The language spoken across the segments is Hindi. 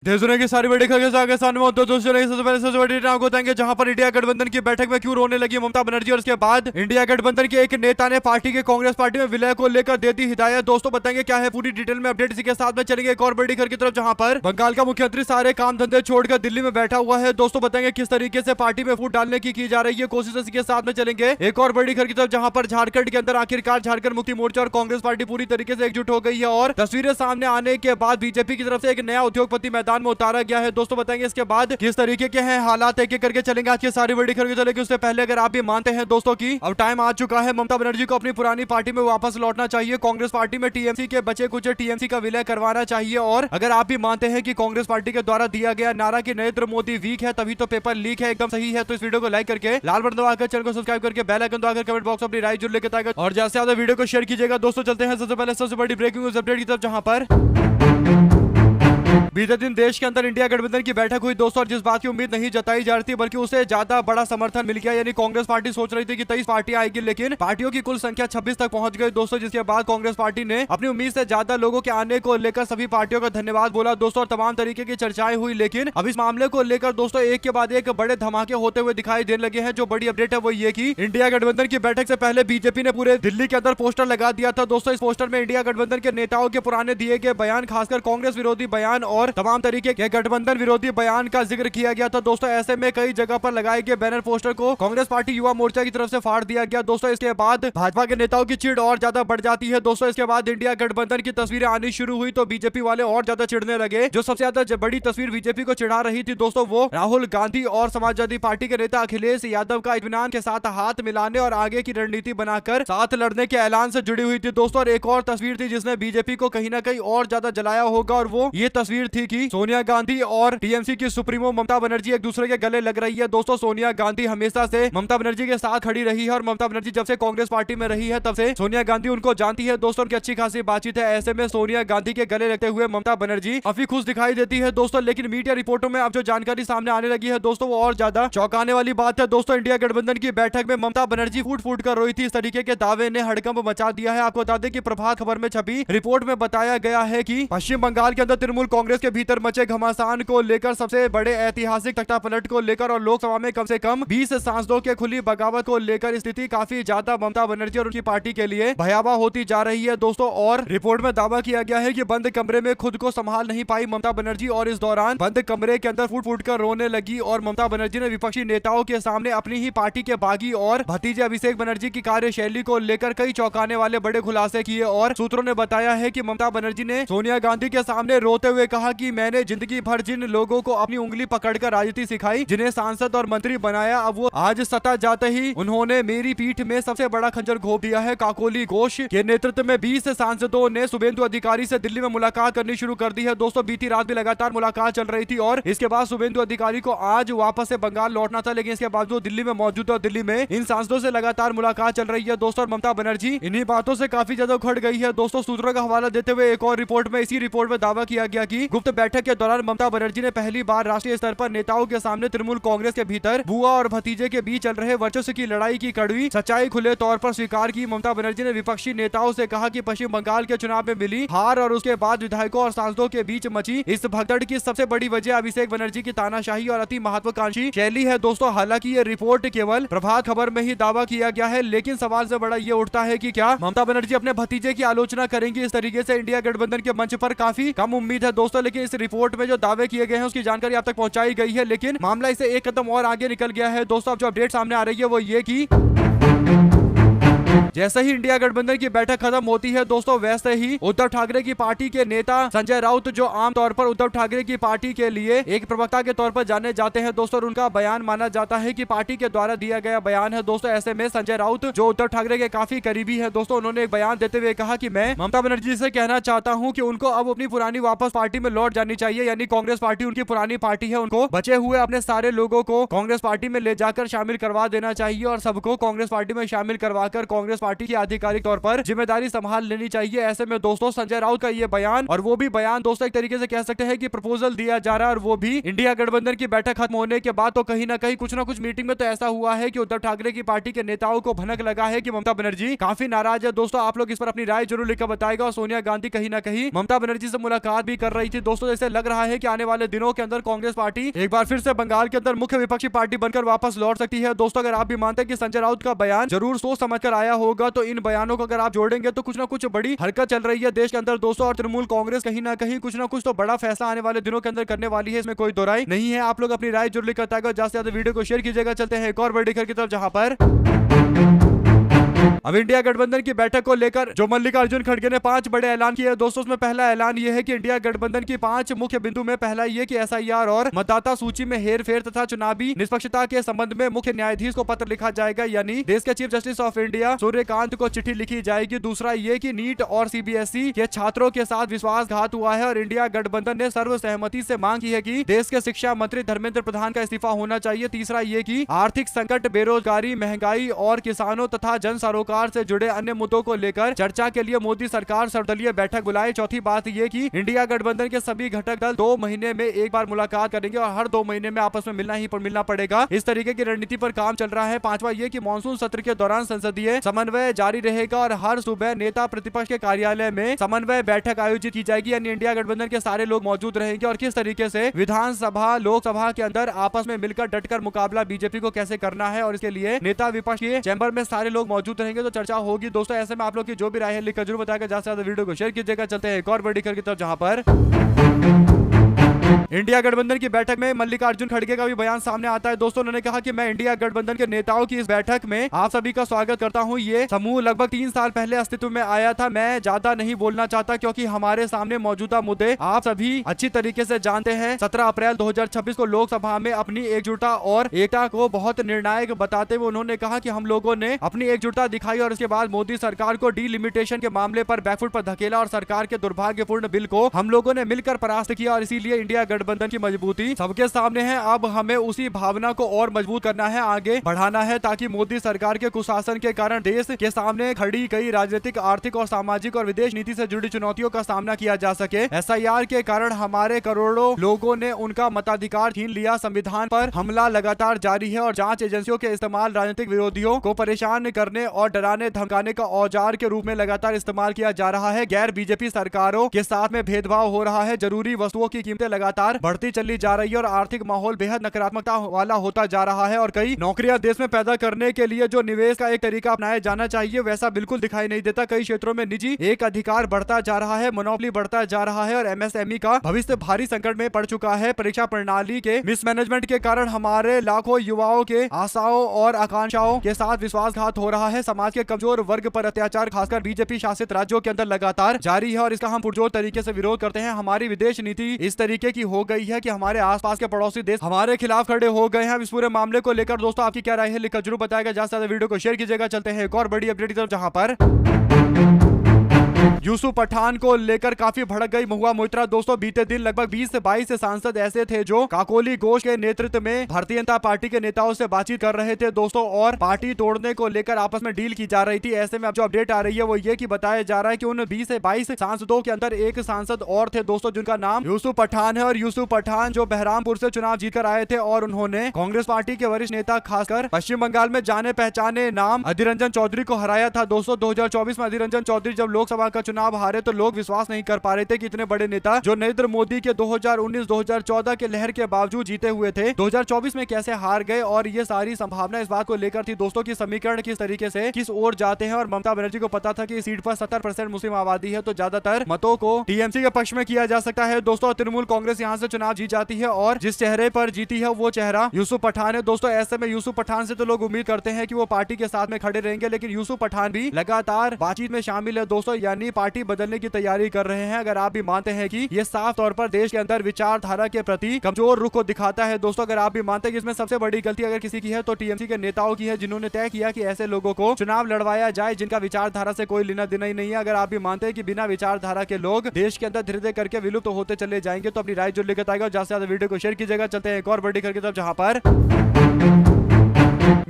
देश दुनिया की सारी बड़ी खबरें आगे सामने में दोस्तों सबसे पहले सबसे बड़ी आपको बताएंगे जहां पर इंडिया गठबंधन की बैठक में क्यों रोने लगी ममता बनर्जी और उसके बाद इंडिया गठबंधन के एक नेता ने पार्टी के कांग्रेस पार्टी में विलय को लेकर दे दी हिदायत। दोस्तों बताएंगे क्या है पूरी डिटेल में अपडेट, इसी के साथ में चलेंगे एक और बड़ी खबर की तरफ जहां पर बंगाल का मुख्यमंत्री सारे काम धंधे छोड़कर दिल्ली में बैठा हुआ है। दोस्तों बताएंगे किस तरीके से पार्टी में फूट डालने की जा रही है कोशिश, इसी के साथ में चलेंगे एक और बड़ी खबर की तरफ जहां पर झारखंड के अंदर आखिरकार झारखंड मुक्ति मोर्चा और कांग्रेस पार्टी पूरी तरीके से एकजुट हो गई है और तस्वीरें सामने आने के बाद बीजेपी की तरफ से एक नया उद्योगपति मैदान में उतारा गया है। दोस्तों बताएंगे इसके बाद किस तरीके के हैं हालात, एक एक करके चलेंगे आज की सारी बड़ी खबर चलेगी। उससे पहले अगर आप भी मानते हैं दोस्तों की अब टाइम आ चुका है ममता बनर्जी को अपनी पुरानी पार्टी में वापस लौटना चाहिए, कांग्रेस पार्टी में टीएमसी के बचे कुछ टीएमसी का विलय करवाना चाहिए और अगर आप भी मानते हैं कि कांग्रेस पार्टी के द्वारा दिया गया नारा कि नरेंद्र मोदी वीक है तभी तो पेपर लीक है एकदम सही है, तो इस वीडियो को लाइक करके लाल बटन दबाकर चैनल को सब्सक्राइब करके बेल आइकन दबाकर कमेंट बॉक्स में अपनी राय जरूर लेकर आएगा और ज्यादा से ज्यादा वीडियो को शेयर कीजिएगा। दोस्तों चलते हैं सबसे पहले सबसे बड़ी ब्रेकिंग न्यूज अपडेट की तरफ जहां पर बीते दिन देश के अंदर इंडिया गठबंधन की बैठक हुई दोस्तों, और जिस बात की उम्मीद नहीं जताई जा रही थी बल्कि उसे ज्यादा बड़ा समर्थन मिल गया। यानी कांग्रेस पार्टी सोच रही थी कि 23 पार्टी आएगी लेकिन पार्टियों की कुल संख्या 26 तक पहुंच गई दोस्तों, जिसके बाद कांग्रेस पार्टी ने अपनी उम्मीद से ज्यादा लोगों के आने को लेकर सभी पार्टियों का धन्यवाद बोला दोस्तों, और तमाम तरीके की चर्चाएं हुई। लेकिन अब इस मामले को लेकर दोस्तों एक के बाद एक बड़े धमाके होते हुए दिखाई देने लगे हैं। जो बड़ी अपडेट है वो ये कि इंडिया गठबंधन की बैठक से पहले बीजेपी ने पूरे दिल्ली के अंदर पोस्टर लगा दिया था दोस्तों। इस पोस्टर में इंडिया गठबंधन के नेताओं के पुराने दिए गए बयान, खासकर कांग्रेस विरोधी बयान और तमाम तरीके के गठबंधन विरोधी बयान का जिक्र किया गया था दोस्तों। ऐसे में कई जगह पर लगाए गए बैनर पोस्टर को कांग्रेस पार्टी युवा मोर्चा की तरफ से फाड़ दिया गया दोस्तों। इसके बाद भाजपा के नेताओं की चिढ़ और ज्यादा बढ़ जाती है दोस्तों। इसके बाद इंडिया गठबंधन की तस्वीरें आनी शुरू हुई तो बीजेपी वाले और ज्यादा चिढ़ने लगे। जो सबसे ज्यादा बड़ी तस्वीर बीजेपी को चिढ़ा रही थी दोस्तों वो राहुल गांधी और समाजवादी पार्टी के नेता अखिलेश यादव का इत्मीनान के साथ हाथ मिलाने और आगे की रणनीति बनाकर साथ लड़ने के ऐलान से जुड़ी हुई थी दोस्तों। और एक और तस्वीर थी जिसने बीजेपी को कहीं ना कहीं और ज्यादा जलाया होगा और वो ये तस्वीर थी कि सोनिया गांधी और टीएमसी की सुप्रीमो ममता बनर्जी एक दूसरे के गले लग रही है दोस्तों। सोनिया गांधी हमेशा से ममता बनर्जी के साथ खड़ी रही है और ममता बनर्जी जब से कांग्रेस पार्टी में रही है तब से सोनिया गांधी उनको जानती है दोस्तों, उनकी अच्छी खासी बातचीत है। ऐसे में सोनिया गांधी के गले लगते हुए ममता बनर्जी काफी खुश दिखाई देती है दोस्तों। लेकिन मीडिया रिपोर्टों में अब जो जानकारी सामने आने लगी है दोस्तों वो और ज्यादा चौंकाने वाली बात है दोस्तों। इंडिया गठबंधन की बैठक में ममता बनर्जी फूट फूट कर रोई थी, इस तरीके के दावे ने हड़कंप मचा दिया है। आपको बता दें कि प्रभात खबर में छपी रिपोर्ट में बताया गया है कि पश्चिम बंगाल के अंदर तृणमूल कांग्रेस के भीतर मचे घमासान को लेकर, सबसे बड़े ऐतिहासिक तख्तापलट को लेकर और लोकसभा में कम से कम 20 सांसदों के खुली बगावत को लेकर स्थिति काफी ज्यादा ममता बनर्जी और उनकी पार्टी के लिए भयावह होती जा रही है दोस्तों। और रिपोर्ट में दावा किया गया है कि बंद कमरे में खुद को संभाल नहीं पाई ममता बनर्जी और इस दौरान बंद कमरे के अंदर फूट फूट कर रोने लगी और ममता बनर्जी ने विपक्षी नेताओं के सामने अपनी ही पार्टी के बागी और भतीजे अभिषेक बनर्जी की कार्यशैली को लेकर कई चौंकाने वाले बड़े खुलासे किए। और सूत्रों ने बताया है कि ममता बनर्जी ने सोनिया गांधी के सामने रोते हुए कहा कि मैंने जिंदगी भर जिन लोगों को अपनी उंगली पकड़कर राजनीति सिखाई, जिन्हें सांसद और मंत्री बनाया, अब वो आज सत्ता जाते ही उन्होंने मेरी पीठ में सबसे बड़ा खंजर घोंप दिया है। काकोली घोष के नेतृत्व में 20 सांसदों ने शुभेंदु अधिकारी से दिल्ली में मुलाकात करनी शुरू कर दी है दोस्तों। बीती रात भी लगातार मुलाकात चल रही थी और इसके बाद शुभेंदु अधिकारी को आज वापस से बंगाल लौटना था, लेकिन इसके बावजूद दिल्ली में मौजूद है और दिल्ली में इन सांसदों से लगातार मुलाकात चल रही है दोस्तों। और ममता बनर्जी इन्हीं बातों से काफी ज्यादा उखड़ गई है दोस्तों। सूत्रों का हवाला देते हुए एक और रिपोर्ट में इसी रिपोर्ट में दावा किया गया कि गुप्त बैठक के दौरान ममता बनर्जी ने पहली बार राष्ट्रीय स्तर पर नेताओं के सामने तृणमूल कांग्रेस के भीतर बुआ और भतीजे के बीच चल रहे वर्चस्व की लड़ाई की कड़वी सच्चाई खुले तौर पर स्वीकार की। ममता बनर्जी ने विपक्षी नेताओं से कहा कि पश्चिम बंगाल के चुनाव में मिली हार और उसके बाद विधायकों और सांसदों के बीच मची इस भगदड़ की सबसे बड़ी वजह अभिषेक बनर्जी की तानाशाही और अति महत्वाकांक्षी शैली है दोस्तों। हालांकि ये रिपोर्ट केवल प्रभात खबर में ही दावा किया गया है, लेकिन सवाल से बड़ा ये उठता है कि क्या ममता बनर्जी अपने भतीजे की आलोचना करेंगी इस तरीके से इंडिया गठबंधन के मंच पर? काफी कम उम्मीद है दोस्तों, लेकिन इस रिपोर्ट में जो दावे किए गए हैं उसकी जानकारी आप तक पहुंचाई गई है। लेकिन मामला इसे एक कदम और आगे निकल गया है दोस्तों। अब जो अपडेट सामने आ रही है वो ये कि जैसे ही इंडिया गठबंधन की बैठक खत्म होती है दोस्तों वैसे ही उद्धव ठाकरे की पार्टी के नेता संजय राउत, जो आमतौर पर उद्धव ठाकरे की पार्टी के लिए एक प्रवक्ता के तौर पर जाने जाते हैं दोस्तों, उनका बयान माना जाता है कि पार्टी के द्वारा दिया गया बयान है दोस्तों। ऐसे में संजय राउत जो उद्धव ठाकरे के काफी करीबी है दोस्तों, उन्होंने एक बयान देते हुए कहा कि मैं ममता बनर्जी से कहना चाहता हूं कि उनको अब अपनी पुरानी वापस पार्टी में लौट जानी चाहिए। यानी कांग्रेस पार्टी उनकी पुरानी पार्टी है, उनको बचे हुए अपने सारे लोगों को कांग्रेस पार्टी में ले जाकर शामिल करवा देना चाहिए और सबको कांग्रेस पार्टी में शामिल करवाकर कांग्रेस पार्टी की आधिकारिक तौर पर जिम्मेदारी संभाल लेनी चाहिए। ऐसे में दोस्तों संजय राउत का ये बयान, और वो भी बयान दोस्तों एक तरीके से कह सकते हैं कि प्रपोजल दिया जा रहा है, और वो भी इंडिया गठबंधन की बैठक खत्म होने के बाद। तो कहीं ना कहीं कुछ ना कुछ मीटिंग में तो ऐसा हुआ है कि उद्धव ठाकरे की पार्टी के नेताओं को भनक लगा है कि ममता बनर्जी काफी नाराज है। दोस्तों आप लोग इस पर अपनी राय जरूर लिखकर बताएगा। और सोनिया गांधी कहीं ना कहीं ममता बनर्जी से मुलाकात भी कर रही थी। दोस्तों जैसे लग रहा है कि आने वाले दिनों के अंदर कांग्रेस पार्टी एक बार फिर से बंगाल के अंदर मुख्य विपक्षी पार्टी बनकर वापस लौट सकती है। दोस्तों अगर आप भी मानते हैं कि संजय राउत का बयान जरूर सोच समझकर आया होगा, तो इन बयानों को अगर आप जोड़ेंगे तो कुछ ना कुछ बड़ी हरकत चल रही है देश के अंदर दोस्तों। और तृणमूल कांग्रेस कहीं ना कहीं कुछ ना कुछ तो बड़ा फैसला आने वाले दिनों के अंदर करने वाली है, इसमें कोई दो राय नहीं है। आप लोग अपनी राय जरूर लिखकर बताएगा। ज्यादा से ज्यादा वीडियो को शेयर कीजिएगा। चलते हैं एक और बड़ी खबर की तरफ, जहां पर अब इंडिया गठबंधन की बैठक को लेकर जो मल्लिकार्जुन खड़गे ने 5 बड़े ऐलान किए। दोस्तों उसमें पहला ऐलान यह है कि इंडिया गठबंधन की 5 मुख्य बिंदु में पहला ये कि एसआईआर और मतदाता सूची में हेरफेर तथा चुनावी निष्पक्षता के संबंध में मुख्य न्यायाधीश को पत्र लिखा जाएगा, यानी देश के chief justice of India Suryakant को चिट्ठी लिखी जाएगी। दूसरा ये कि नीट और सीबीएसई के छात्रों के साथ विश्वासघात हुआ है और इंडिया गठबंधन ने सर्वसहमति से मांग की है कि देश के शिक्षा मंत्री धर्मेंद्र प्रधान का इस्तीफा होना चाहिए। तीसरा ये कि आर्थिक संकट, बेरोजगारी, महंगाई और किसानों तथा जन सरोकार से जुड़े अन्य मुद्दों को लेकर चर्चा के लिए मोदी सरकार सर्वदलीय बैठक बुलाए। चौथी बात यह कि इंडिया गठबंधन के सभी घटक दल 2 महीने में एक बार मुलाकात करेंगे और हर 2 महीने में आपस में मिलना पड़ेगा। इस तरीके की रणनीति पर काम चल रहा है। पांचवा ये कि मानसून सत्र के दौरान संसदीय समन्वय जारी रहेगा और हर सुबह नेता प्रतिपक्ष के कार्यालय में समन्वय बैठक आयोजित की जाएगी, यानी इंडिया गठबंधन के सारे लोग मौजूद रहेंगे। और किस तरीके से विधानसभा लोकसभा के अंदर आपस में मिलकर डटकर मुकाबला बीजेपी को कैसे करना है, और इसके लिए नेता विपक्ष के चैंबर में सारे लोग मौजूद रहेंगे, तो चर्चा होगी। दोस्तों ऐसे में आप लोग की जो भी राय है लिखकर जरूर बताएगा। ज्यादा से ज्यादा वीडियो को शेयर कीजिएगा। चलते हैं एक और बड़ी खबर की तरफ, जहां पर इंडिया गठबंधन की बैठक में मल्लिकार्जुन खड़गे का भी बयान सामने आता है। दोस्तों उन्होंने कहा कि मैं इंडिया गठबंधन के नेताओं की इस बैठक में आप सभी का स्वागत करता हूं। ये समूह लगभग 3 साल पहले अस्तित्व में आया था। मैं ज्यादा नहीं बोलना चाहता क्योंकि हमारे सामने मौजूदा मुद्दे आप सभी अच्छी तरीके से जानते हैं। 17 अप्रैल 2026 को लोकसभा में अपनी एकजुटता और एकता को बहुत निर्णायक बताते हुए उन्होंने कहा कि हम लोगों ने अपनी एकजुटता दिखाई और इसके बाद मोदी सरकार को डीलिमिटेशन के मामले पर बैकफुट पर धकेला और सरकार के दुर्भाग्यपूर्ण बिल को हम लोगों ने मिलकर परास्त किया, और इसीलिए इंडिया गठबंधन की मजबूती सबके सामने है। अब हमें उसी भावना को और मजबूत करना है, आगे बढ़ाना है, ताकि मोदी सरकार के कुशासन के कारण देश के सामने खड़ी कई राजनीतिक, आर्थिक और सामाजिक और विदेश नीति से जुड़ी चुनौतियों का सामना किया जा सके। एसआईआर के कारण हमारे करोड़ों लोगों ने उनका मताधिकार छीन लिया। संविधान पर हमला लगातार जारी है और जांच एजेंसियों के इस्तेमाल राजनीतिक विरोधियों को परेशान करने और डराने धमकाने का औजार के रूप में लगातार इस्तेमाल किया जा रहा है। गैर बीजेपी सरकारों के साथ में भेदभाव हो रहा है। जरूरी वस्तुओं की कीमतें लगातार बढ़ती चली जा रही है और आर्थिक माहौल बेहद नकारात्मकता वाला होता जा रहा है। और कई नौकरियां देश में पैदा करने के लिए जो निवेश का एक तरीका अपनाया जाना चाहिए वैसा बिल्कुल दिखाई नहीं देता। कई क्षेत्रों में निजी एक अधिकार बढ़ता जा रहा है, मोनोपोली बढ़ता जा रहा है और एमएसएमई का भविष्य भारी संकट में पड़ चुका है। परीक्षा प्रणाली के मिसमैनेजमेंट के कारण हमारे लाखों युवाओं के आशाओं और आकांक्षाओं के साथ विश्वासघात हो रहा है। समाज के कमजोर वर्ग पर अत्याचार खासकर बीजेपी शासित राज्यों के अंदर लगातार जारी है और इसका हम पुरजोर तरीके से विरोध करते हैं। हमारी विदेश नीति इस तरीके की हो गई है कि हमारे आसपास के पड़ोसी देश हमारे खिलाफ खड़े हो गए हैं। इस पूरे मामले को लेकर दोस्तों आपकी क्या राय है लिखकर जरूर बताएगा। ज्यादा से ज्यादा वीडियो को शेयर कीजिएगा। चलते हैं एक और बड़ी अपडेट की तरफ, जहां पर यूसुफ पठान को लेकर काफी भड़क गई महुआ मोइत्रा। दोस्तों बीते दिन लगभग 20 से 22 सांसद ऐसे थे जो काकोली घोष के नेतृत्व में भारतीय जनता पार्टी के नेताओं से बातचीत कर रहे थे दोस्तों, और पार्टी तोड़ने को लेकर आपस में डील की जा रही थी। ऐसे में अब जो अपडेट आ रही है वो ये कि बताया जा रहा है कि उन 20 से 22 सांसदों के अंदर एक सांसद और थे दोस्तों जिनका नाम यूसुफ पठान है। और यूसुफ पठान जो बहरामपुर से चुनाव जीतकर आए थे और उन्होंने कांग्रेस पार्टी के वरिष्ठ नेता खासकर पश्चिम बंगाल में जाने पहचाने नाम अधीर रंजन चौधरी को हराया था। दोस्तों 2024 में अधीर रंजन चौधरी जब लोकसभा का चुनाव हारे तो लोग विश्वास नहीं कर पा रहे थे कि इतने बड़े नेता जो नरेंद्र मोदी के 2019-2014 के लहर के बावजूद जीते हुए थे 2024 में कैसे हार गए। और ये सारी संभावना इस बात को लेकर थी दोस्तों की समीकरण किस तरीके से किस ओर जाते हैं। और ममता बनर्जी को पता था कि इस सीट पर 70% मुस्लिम आबादी है तो ज्यादातर मतों को टीएमसी के पक्ष में किया जा सकता है। दोस्तों तृणमूल कांग्रेस यहाँ से चुनाव जीत जाती है और जिस चेहरे पर जीती है वो चेहरा यूसुफ पठान है। दोस्तों ऐसे में यूसुफ पठान से तो लोग उम्मीद करते हैं कि वो पार्टी के साथ में खड़े रहेंगे, लेकिन यूसुफ पठान भी लगातार बातचीत में शामिल है दोस्तों, यानी पार्टी बदलने की तैयारी कर रहे हैं। अगर आप भी मानते हैं कि ये साफ तौर पर देश के अंदर विचारधारा के प्रति कमजोर रुख को दिखाता है दोस्तों, अगर आप भी मानते हैं कि इसमें सबसे बड़ी गलती अगर किसी की है तो टीएमसी के नेताओं की है, जिन्होंने तय किया कि ऐसे लोगों को चुनाव लड़वाया जाए जिनका विचारधारा से कोई लेना देना ही नहीं है। अगर आप भी मानते हैं कि बिना विचारधारा के लोग देश के अंदर धीरे धीरे करके विलुप्त होते चले जाएंगे तो अपनी राय जो लेकर आएगा, ज्यादा से ज्यादा वीडियो को शेयर कीजिएगा। चलते हैं एक और बड़ी खबर की तरफ, जहां पर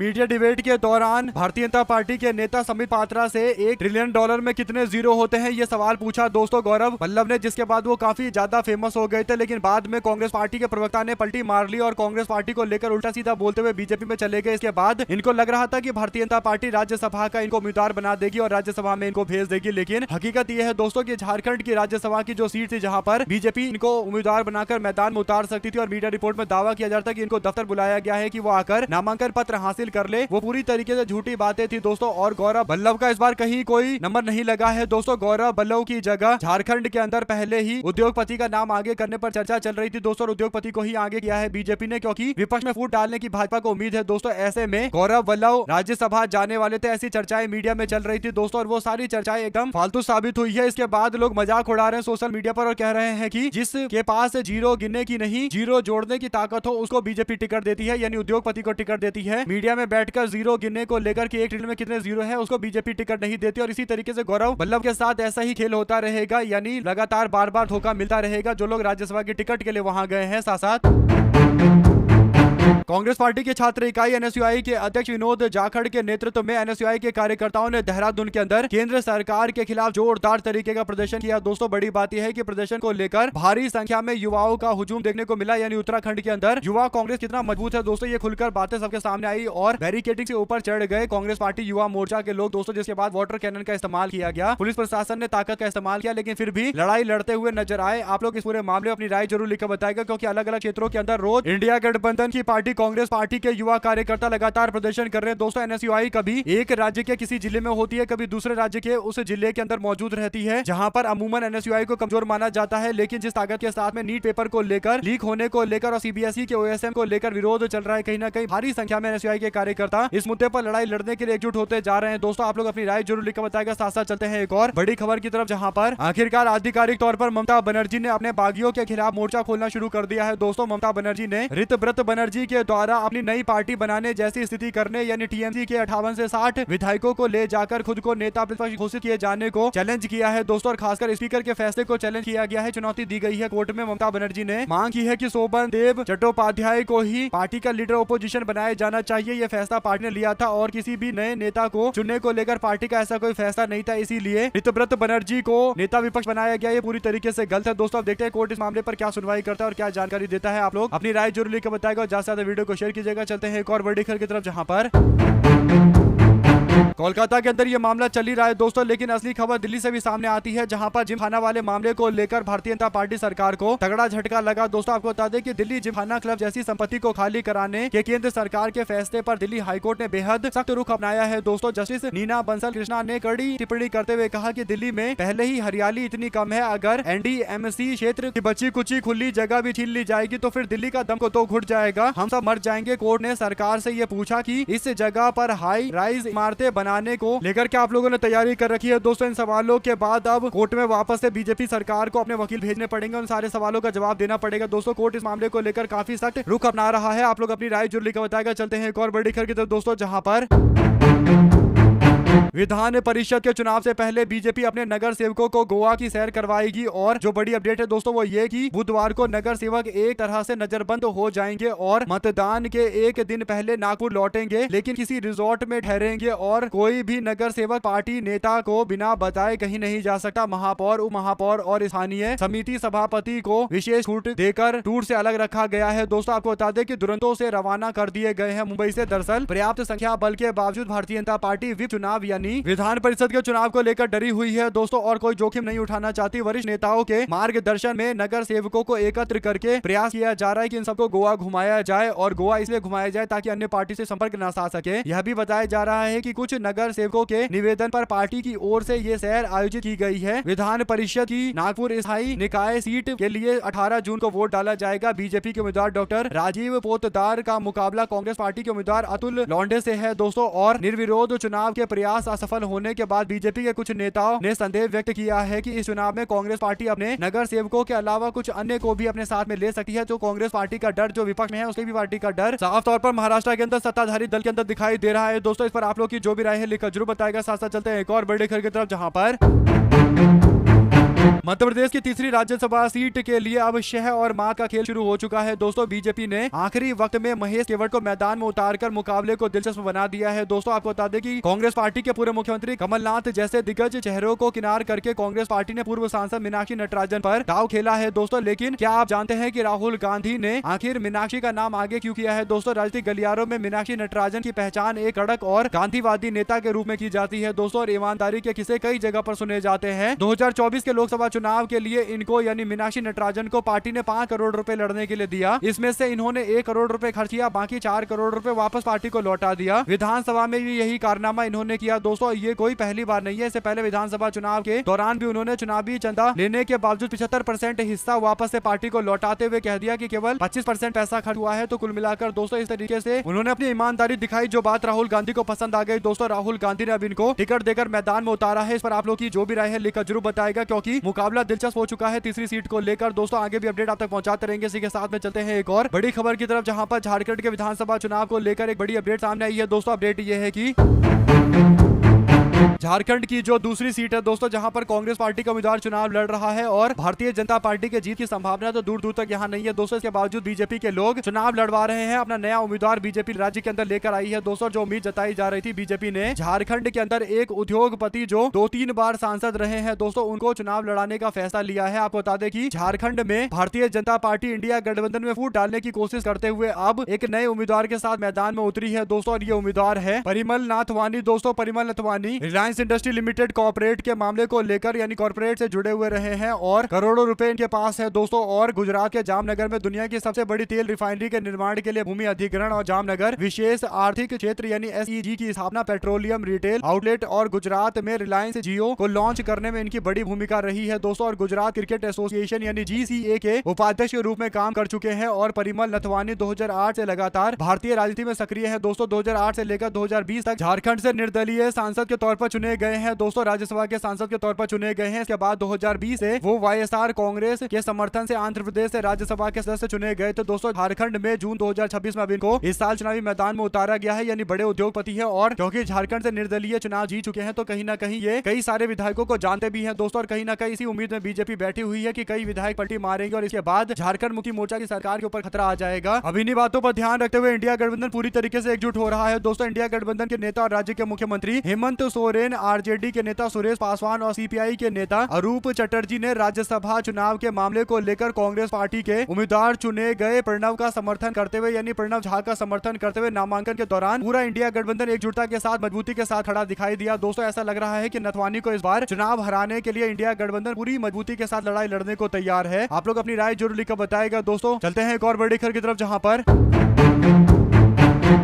मीडिया डिबेट के दौरान भारतीय जनता पार्टी के नेता समित पात्रा से $1 ट्रिलियन में कितने जीरो होते हैं ये सवाल पूछा दोस्तों गौरव वल्लभ ने, जिसके बाद वो काफी ज्यादा फेमस हो गए थे। लेकिन बाद में कांग्रेस पार्टी के प्रवक्ता ने पलटी मार ली और कांग्रेस पार्टी को लेकर उल्टा सीधा बोलते हुए बीजेपी में चले गए। इसके बाद इनको लग रहा था कि भारतीय जनता पार्टी राज्यसभा का इनको उम्मीदवार बना देगी और राज्यसभा में इनको भेज देगी। लेकिन हकीकत यह है दोस्तों कि झारखंड की राज्यसभा की जो सीट थी जहां पर बीजेपी इनको उम्मीदवार बनाकर मैदान में उतार सकती थी और मीडिया रिपोर्ट में दावा किया जाता कि इनको दफ्तर बुलाया गया है कि वो आकर नामांकन पत्र हासिल कर ले, वो पूरी तरीके से झूठी बातें थी दोस्तों। और गौरव वल्लभ का इस बार कहीं कोई नंबर नहीं लगा है दोस्तों। गौरव वल्लभ की जगह झारखंड के अंदर पहले ही उद्योगपति का नाम आगे करने पर चर्चा चल रही थी दोस्तों। उद्योगपति को ही आगे किया है बीजेपी ने, क्योंकि विपक्ष में फूट डालने की भाजपा को उम्मीद है दोस्तों। ऐसे में गौरव वल्लभ राज्यसभा जाने वाले थे, ऐसी चर्चाएं मीडिया में चल रही थी दोस्तों और वो सारी चर्चाएं एकदम फालतू साबित हुई है। इसके बाद लोग मजाक उड़ा रहे हैं सोशल मीडिया पर और कह रहे हैं कि जिसके पास जीरो गिनने की नहीं जीरो जोड़ने की ताकत हो उसको बीजेपी टिकट देती है, यानी उद्योगपति को टिकट देती है। मीडिया में बैठकर जीरो गिनने को लेकर कि 1 ट्रिलियन में कितने जीरो है उसको बीजेपी टिकट नहीं देती। और इसी तरीके से गौरव वल्लभ के साथ ऐसा ही खेल होता रहेगा, यानी लगातार बार बार धोखा मिलता रहेगा जो लोग राज्यसभा की टिकट के लिए वहां गए हैं। साथ साथ कांग्रेस पार्टी के छात्र इकाई एनएसयूआई के अध्यक्ष विनोद जाखड़ के नेतृत्व में एनएसयूआई के कार्यकर्ताओं ने देहरादून के अंदर केंद्र सरकार के खिलाफ जोरदार तरीके का प्रदर्शन किया दोस्तों। बड़ी बात यह है कि प्रदर्शन को लेकर भारी संख्या में युवाओं का हुजूम देखने को मिला, यानी उत्तराखंड के अंदर युवा कांग्रेस कितना मजबूत है दोस्तों, ये खुलकर बातें सबके सामने आई और बैरिकेडिंग से ऊपर चढ़ गए कांग्रेस पार्टी युवा मोर्चा के लोग दोस्तों। जिसके बाद वाटर कैनन का इस्तेमाल किया गया, पुलिस प्रशासन ने ताकत का इस्तेमाल किया, लेकिन फिर भी लड़ाई लड़ते हुए नजर आए। आप लोग इस पूरे मामले में अपनी राय जरूर लिखकर बताएगा, क्योंकि अलग अलग क्षेत्रों के अंदर रोज इंडिया गठबंधन की पार्टी कांग्रेस पार्टी के युवा कार्यकर्ता लगातार प्रदर्शन कर रहे हैं दोस्तों। एनएसयूआई कभी एक राज्य के किसी जिले में होती है, कभी दूसरे राज्य के उस जिले के अंदर मौजूद रहती है, जहां पर अमूमन एनएसयूआई को कमजोर माना जाता है। लेकिन जिस ताकत के साथ में नीट पेपर को लेकर लीक होने को लेकर और सीबीएसई के ओएसएम को लेकर विरोध चल रहा है, कहीं ना कहीं भारी संख्या में एनएसयूआई के कार्यकर्ता इस मुद्दे पर लड़ाई लड़ने के लिए एकजुट होते जा रहे हैं दोस्तों। आप लोग अपनी राय जरूर लिखकर बताएगा। साथ साथ चलते हैं एक और बड़ी खबर की तरफ, जहां पर आखिरकार आधिकारिक तौर पर ममता बनर्जी ने अपने बागियों के खिलाफ मोर्चा खोलना शुरू कर दिया है दोस्तों। ममता बनर्जी ने ऋतव्रत बनर्जी के द्वारा अपनी नई पार्टी बनाने जैसी स्थिति करने, यानी टीएमसी के 58 से 60 विधायकों को ले जाकर खुद को नेता प्रतिपक्ष घोषित किए जाने को चैलेंज किया है दोस्तों। और खासकर स्पीकर के फैसले को चैलेंज किया गया है, चुनौती दी गई है कोर्ट में। ममता बनर्जी ने मांग की है कि शोभन देव चट्टोपाध्याय को ही पार्टी का लीडर ओपोजिशन बनाया जाना चाहिए। यह फैसला पार्टी ने लिया था और किसी भी नए नेता को चुनने को लेकर पार्टी का ऐसा कोई फैसला नहीं था, इसीलिए ऋतव्रत बनर्जी को नेता विपक्ष बनाया गया। ये पूरी तरीके से गलत है दोस्तों। अब देखते हैं कोर्ट इस मामले पर क्या सुनवाई करता है और क्या जानकारी देता है। आप लोग अपनी राय जरूर लिखकर बताएगा और ज्यादा से ज्यादा वीडियो को शेयर कीजिएगा। चलते हैं एक और बड़ी खबर की तरफ, जहां पर कोलकाता के अंदर ये मामला चल ही रहा है दोस्तों, लेकिन असली खबर दिल्ली से भी सामने आती है, जहां पर जिमखाना वाले मामले को लेकर भारतीय जनता पार्टी सरकार को तगड़ा झटका लगा दोस्तों। आपको बता दें कि दिल्ली जिमखाना क्लब जैसी संपत्ति को खाली कराने के केंद्र सरकार के फैसले पर दिल्ली हाईकोर्ट ने बेहद सख्त रुख अपनाया है दोस्तों। जस्टिस नीना बंसल कृष्णा ने कड़ी टिप्पणी करते हुए कहा कि दिल्ली में पहले ही हरियाली इतनी कम है, अगर एनडीएमसी क्षेत्र की बची कुची खुली जगह भी छीन ली जाएगी तो फिर दिल्ली का दम को तो घुट जाएगा, हम सब मर जाएंगे। कोर्ट ने सरकार से ये पूछा कि इस जगह पर हाई राइज इमारतें बनाने को लेकर क्या आप लोगों ने तैयारी कर रखी है दोस्तों। इन सवालों के बाद अब कोर्ट में वापस से बीजेपी सरकार को अपने वकील भेजने पड़ेंगे, उन सारे सवालों का जवाब देना पड़ेगा दोस्तों। कोर्ट इस मामले को लेकर काफी सख्त रुख अपना रहा है। आप लोग अपनी राय जरूर लिखकर बताएगा। चलते हैं एक और बड़ी खबर की तरफ दोस्तों, जहां पर विधान परिषद के चुनाव से पहले बीजेपी अपने नगर सेवकों को गोवा की सैर करवाएगी। और जो बड़ी अपडेट है दोस्तों वो ये कि बुधवार को नगर सेवक एक तरह से नजरबंद हो जाएंगे और मतदान के एक दिन पहले नागपुर लौटेंगे, लेकिन किसी रिजॉर्ट में ठहरेंगे और कोई भी नगर सेवक पार्टी नेता को बिना बताए कहीं नहीं जा सकता। महापौर, उप महापौर और स्थानीय समिति सभापति को विशेष छूट देकर टूर से अलग रखा गया है दोस्तों। आपको बता दें कि दुरंतों से रवाना कर दिए गए हैं मुंबई से। दरअसल पर्याप्त संख्या बल के बावजूद भारतीय जनता पार्टी विप चुनाव यानी विधान परिषद के चुनाव को लेकर डरी हुई है दोस्तों और कोई जोखिम नहीं उठाना चाहती। वरिष्ठ नेताओं के मार्गदर्शन में नगर सेवकों को एकत्र करके प्रयास किया जा रहा है कि इन सबको गोवा घुमाया जाए, और गोवा इसलिए घुमाया जाए ताकि अन्य पार्टी से संपर्क न सा सके। यह भी बताया जा रहा है कि कुछ नगर सेवकों के निवेदन पर पार्टी की ओर से ये सैर आयोजित की गई है। विधान परिषद की नागपुर स्थायी निकाय सीट के लिए 18 जून को वोट डाला जाएगा। बीजेपी के उम्मीदवार डॉक्टर राजीव पोतदार का मुकाबला कांग्रेस पार्टी के उम्मीदवार अतुल लौंडे से है दोस्तों। और निर्विरोध चुनाव के प्रयास असफल होने के बाद बीजेपी के कुछ नेताओं ने संदेह व्यक्त किया है कि इस चुनाव में कांग्रेस पार्टी अपने नगर सेवकों के अलावा कुछ अन्य को भी अपने साथ में ले सकती है। जो कांग्रेस पार्टी का डर, जो विपक्ष में है उसकी भी पार्टी का डर साफ तौर पर महाराष्ट्र के अंदर सत्ताधारी दल के अंदर दिखाई दे रहा है दोस्तों। इस पर आप लोग की जो भी राय है लिखकर जरूर बताएगा। साथ साथ चलते हैं एक और बड़े खबर की तरफ, जहां पर मध्य प्रदेश की तीसरी राज्यसभा सीट के लिए अब शह और मां का खेल शुरू हो चुका है दोस्तों। बीजेपी ने आखिरी वक्त में महेश केवट को मैदान में उतारकर मुकाबले को दिलचस्प बना दिया है दोस्तों। आपको बता दें कि कांग्रेस पार्टी के पूर्व मुख्यमंत्री कमलनाथ जैसे दिग्गज चेहरों को किनार करके कांग्रेस पार्टी ने पूर्व सांसद मीनाक्षी नटराजन पर दाव खेला है दोस्तों। लेकिन क्या आप जानते हैं कि राहुल गांधी ने आखिर मीनाक्षी का नाम आगे क्यों किया है दोस्तों? राजनीतिक गलियारों में मीनाक्षी नटराजन की पहचान एक कड़क और गांधीवादी नेता के रूप में की जाती है दोस्तों, और ईमानदारी के किस्से कई जगह पर सुने जाते हैं। 2024 के लोकसभा चुनाव के लिए इनको यानी मीनाक्षी नटराजन को पार्टी ने 5 करोड़ रुपए लड़ने के लिए दिया। इसमें से इन्होंने 1 करोड़ रुपए खर्च किया, बाकी 4 करोड़ रुपए वापस पार्टी को लौटा दिया। विधानसभा में भी यही कारनामा इन्होंने किया दोस्तों। ये कोई पहली बार नहीं है, इससे पहले विधानसभा चुनाव के दौरान भी उन्होंने चुनावी चंदा लेने के बावजूद 75% हिस्सा वापस से पार्टी को लौटाते हुए कह दिया कि केवल 25% पैसा खर्च हुआ है। तो कुल मिलाकर दोस्तों इस तरीके से उन्होंने अपनी ईमानदारी दिखाई, जो बात राहुल गांधी को पसंद आ गई दोस्तों। राहुल गांधी ने अब इनको टिकट देकर मैदान में उतारा है। इस पर आप लोग की जो भी राय है लिखकर जरूर बताएगा, क्योंकि मुकाबला दिलचस्प हो चुका है तीसरी सीट को लेकर दोस्तों। आगे भी अपडेट आप तक पहुंचाते रहेंगे। इसी के साथ में चलते हैं एक और बड़ी खबर की तरफ, जहां पर झारखंड के विधानसभा चुनाव को लेकर एक बड़ी अपडेट सामने आई है दोस्तों। अपडेट ये है कि झारखंड की जो दूसरी सीट है दोस्तों, जहां पर कांग्रेस पार्टी का उम्मीदवार चुनाव लड़ रहा है और भारतीय जनता पार्टी के जीत की संभावना तो दूर दूर तक यहां नहीं है दोस्तों। इसके बावजूद बीजेपी के लोग चुनाव लड़वा रहे हैं। अपना नया उम्मीदवार बीजेपी राज्य के अंदर लेकर आई है दोस्तों। जो उम्मीद जताई जा रही थी, बीजेपी ने झारखंड के अंदर एक उद्योगपति जो 2-3 बार सांसद रहे हैं दोस्तों, उनको चुनाव लड़ाने का फैसला लिया है। आपको बता दें कि झारखंड में भारतीय जनता पार्टी इंडिया गठबंधन में फूट डालने की कोशिश करते हुए अब एक नए उम्मीदवार के साथ मैदान में उतरी है दोस्तों। और ये उम्मीदवार है परिमल नाथवानी दोस्तों। Parimal Nathwani Reliance industry limited corporate के मामले को लेकर यानी कॉर्पोरेट से जुड़े हुए रहे हैं और करोड़ों रुपए इनके पास है दोस्तों। और गुजरात के जामनगर में दुनिया की सबसे बड़ी तेल रिफाइनरी के निर्माण के लिए भूमि अधिग्रहण और जामनगर विशेष आर्थिक क्षेत्र यानी एसईजी की स्थापना, पेट्रोलियम रिटेल आउटलेट और गुजरात में रिलायंस जियो को लॉन्च करने में इनकी बड़ी भूमिका रही है दोस्तों। और गुजरात क्रिकेट एसोसिएशन यानी जीसीए के उपाध्यक्ष के रूप में काम कर चुके हैं। और परिमल नथवानी 2008 से लगातार भारतीय राजनीति में सक्रिय है दोस्तों। 2008 से लेकर 2020 तक झारखंड से निर्दलीय सांसद के तौर पर चुने गए हैं दोस्तों। राज्यसभा के सांसद के तौर पर चुने गए हैं। इसके बाद 2020 से वो वाईएसआर कांग्रेस के समर्थन से आंध्र प्रदेश से राज्यसभा के सदस्य चुने गए। तो दोस्तों झारखंड में जून 2026 में अब इनको इस साल चुनावी मैदान में उतारा गया है, यानी बड़े उद्योगपति है। और क्योंकि झारखंड से निर्दलीय चुनाव जीत चुके हैं, तो कहीं ना कहीं ये कई सारे विधायकों को जानते भी हैं दोस्तों। और कहीं ना कहीं इसी उम्मीद में बीजेपी बैठी हुई है कि कई विधायक पलटी मारेंगे और इसके बाद झारखंड मुक्ति मोर्चा की सरकार के ऊपर खतरा आ जाएगा। अब इन्हीं बातों पर ध्यान रखते हुए इंडिया गठबंधन पूरी तरीके से एकजुट हो रहा है दोस्तों। इंडिया गठबंधन के नेता और राज्य के मुख्यमंत्री हेमंत सोरेन, आरजेडी के नेता सुरेश पासवान और सीपीआई के नेता अरूप चटर्जी ने राज्यसभा चुनाव के मामले को लेकर कांग्रेस पार्टी के उम्मीदवार चुने गए प्रणव का समर्थन करते हुए यानी प्रणव झा का समर्थन करते हुए नामांकन के दौरान पूरा इंडिया गठबंधन एकजुटता के साथ मजबूती के साथ खड़ा दिखाई दिया दोस्तों। ऐसा लग रहा है कि नथवानी को इस बार चुनाव हराने के लिए इंडिया गठबंधन पूरी मजबूती के साथ लड़ाई लड़ने को तैयार है। आप लोग अपनी राय जरूर लिखकर बताएगा दोस्तों। चलते हैं एक और बड़ी खबर की तरफ, जहां पर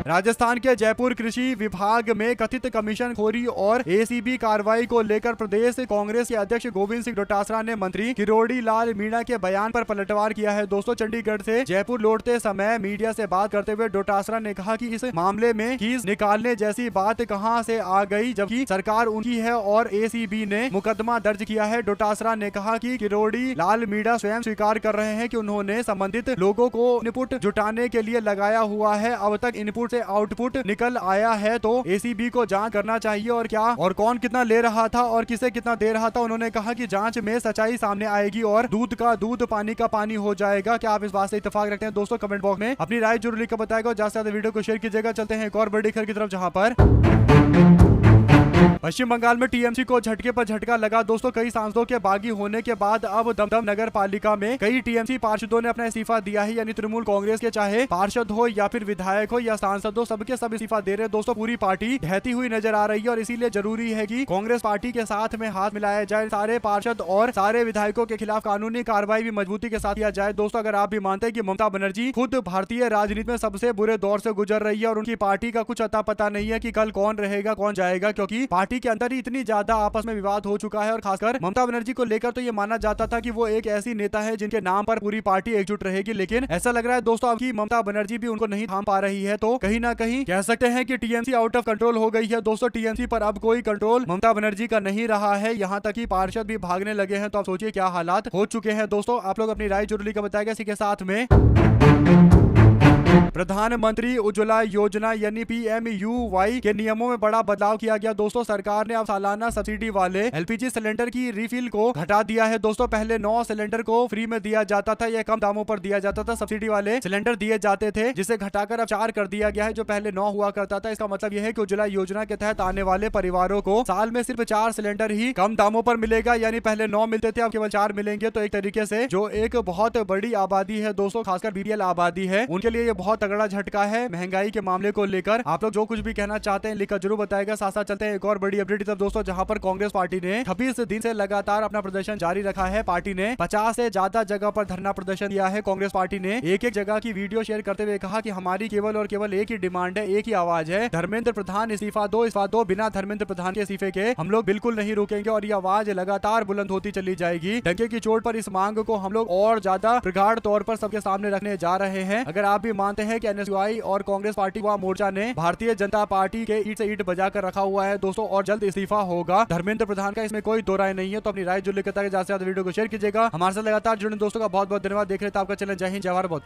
राजस्थान के जयपुर कृषि विभाग में कथित कमीशन खोरी और एसीबी कार्रवाई को लेकर प्रदेश कांग्रेस के अध्यक्ष गोविंद सिंह डोटासरा ने मंत्री किरोड़ी लाल मीणा के बयान पर पलटवार किया है दोस्तों। चंडीगढ़ से जयपुर लौटते समय मीडिया से बात करते हुए डोटासरा ने कहा कि इस मामले में फीस निकालने जैसी बात कहां से आ गई, जबकि सरकार उनकी है और एसीबी ने मुकदमा दर्ज किया है। डोटासरा ने कहा कि किरोड़ी लाल मीणा स्वयं स्वीकार कर रहे हैं कि उन्होंने संबंधित लोगों को इनपुट जुटाने के लिए लगाया हुआ है। अब तक इनपुट से आउटपुट निकल आया है, तो एसीबी को जांच करना चाहिए और क्या और कौन कितना ले रहा था और किसे कितना दे रहा था। उन्होंने कहा कि जांच में सच्चाई सामने आएगी और दूध का दूध पानी का पानी हो जाएगा। क्या आप इस बात से इत्तेफाक रखते हैं दोस्तों? कमेंट बॉक्स में अपनी राय जरूर लिखकर बताएगा और ज्यादा से ज्यादा वीडियो को शेयर कीजिएगा। चलते हैं एक और बड़ी खबर की तरफ, जहां पर पश्चिम बंगाल में टीएमसी को झटके पर झटका लगा दोस्तों। कई सांसदों के बागी होने के बाद अब दमदम नगर पालिका में कई टीएमसी पार्षदों ने अपना इस्तीफा दिया है, यानी तृणमूल कांग्रेस के चाहे पार्षद हो या फिर विधायक हो या सांसद हो, सबके सब इस्तीफा दे रहे दोस्तों। पूरी पार्टी ढहती हुई नजर आ रही है और इसीलिए जरूरी है कि कांग्रेस पार्टी के साथ में हाथ मिलाया जाए। सारे पार्षद और सारे विधायकों के खिलाफ कानूनी कार्रवाई भी मजबूती के साथ किया जाए दोस्तों। अगर आप भी मानते हैं कि ममता बनर्जी खुद भारतीय राजनीति में सबसे बुरे दौर से गुजर रही है और उनकी पार्टी का कुछ अता पता नहीं है कि कल कौन रहेगा कौन जाएगा, क्योंकि पार्टी के अंदर ही इतनी ज्यादा आपस में विवाद हो चुका है। और खासकर ममता बनर्जी को लेकर तो ये माना जाता था कि वो एक ऐसी नेता है जिनके नाम पर पूरी पार्टी एकजुट रहेगी, लेकिन ऐसा लग रहा है दोस्तों अब की ममता बनर्जी भी उनको नहीं थाम पा रही है। तो कहीं ना कहीं कह सकते हैं कि टीएमसी आउट ऑफ कंट्रोल हो गई है दोस्तों। टीएमसी पर अब कोई कंट्रोल ममता बनर्जी का नहीं रहा है, यहाँ तक कि पार्षद भी भागने लगे हैं। तो आप सोचिए क्या हालात हो चुके हैं दोस्तों। आप लोग अपनी राय जरूर लिखकर बताएगा। इसी के साथ में प्रधानमंत्री उज्ज्वला योजना यानी PMUY के नियमों में बड़ा बदलाव किया गया। दोस्तों सरकार ने अब सालाना सब्सिडी वाले LPG सिलेंडर की रिफिल को घटा दिया है। दोस्तों पहले 9 सिलेंडर को फ्री में दिया जाता था, यह कम दामों पर दिया जाता था, सब्सिडी वाले सिलेंडर दिए जाते थे, जिसे घटाकर अब 4 कर दिया गया है, जो पहले 9 हुआ करता था। इसका मतलब यह है कि उज्ज्वला योजना के तहत आने वाले परिवारों को साल में सिर्फ 4 सिलेंडर ही कम दामों पर मिलेगा, यानी पहले 9 मिलते थे अब केवल 4 मिलेंगे। तो एक तरीके से जो एक बहुत बड़ी आबादी है दोस्तों, खासकर BPL आबादी है, उनके लिए ये बहुत तगड़ा झटका है महंगाई के मामले को लेकर। आप लोग जो कुछ भी कहना चाहते हैं लिखकर जरूर बताएगा। साथ साथ चलते हैं एक और बड़ी अपडेट तब दोस्तों, जहां पर कांग्रेस पार्टी ने 26 दिन से लगातार अपना प्रदर्शन जारी रखा है। पार्टी ने 50 से ज्यादा जगह पर धरना प्रदर्शन किया है। कांग्रेस पार्टी ने एक जगह की वीडियो शेयर करते हुए कहा कि हमारी केवल और केवल एक ही डिमांड है, एक ही आवाज है, धर्मेंद्र प्रधान इस्तीफा दो। बिना धर्मेंद्र प्रधान के इस्तीफे के हम लोग बिल्कुल नहीं रुकेंगे और ये आवाज लगातार बुलंद होती चली जाएगी। डंके की चोट पर इस मांग को हम लोग और ज्यादा प्रगाढ़ तौर पर सबके सामने रखने जा रहे हैं। अगर आप भी मानते हैं कि NSUI और कांग्रेस पार्टी व मोर्चा ने भारतीय जनता पार्टी के ईट से ईट बजाकर रखा हुआ है दोस्तों, और जल्द इस्तीफा होगा धर्मेंद्र प्रधान का, इसमें कोई दो राय नहीं है। तो अपनी राय जो लिखता है ज्यादा से ज्यादा वीडियो को शेयर कीजिएगा। हमारे साथ लगातार जुड़े दोस्तों का बहुत बहुत धन्यवाद। देख रहे थे आपका चैनल जय हिंद जय भारत। बहुत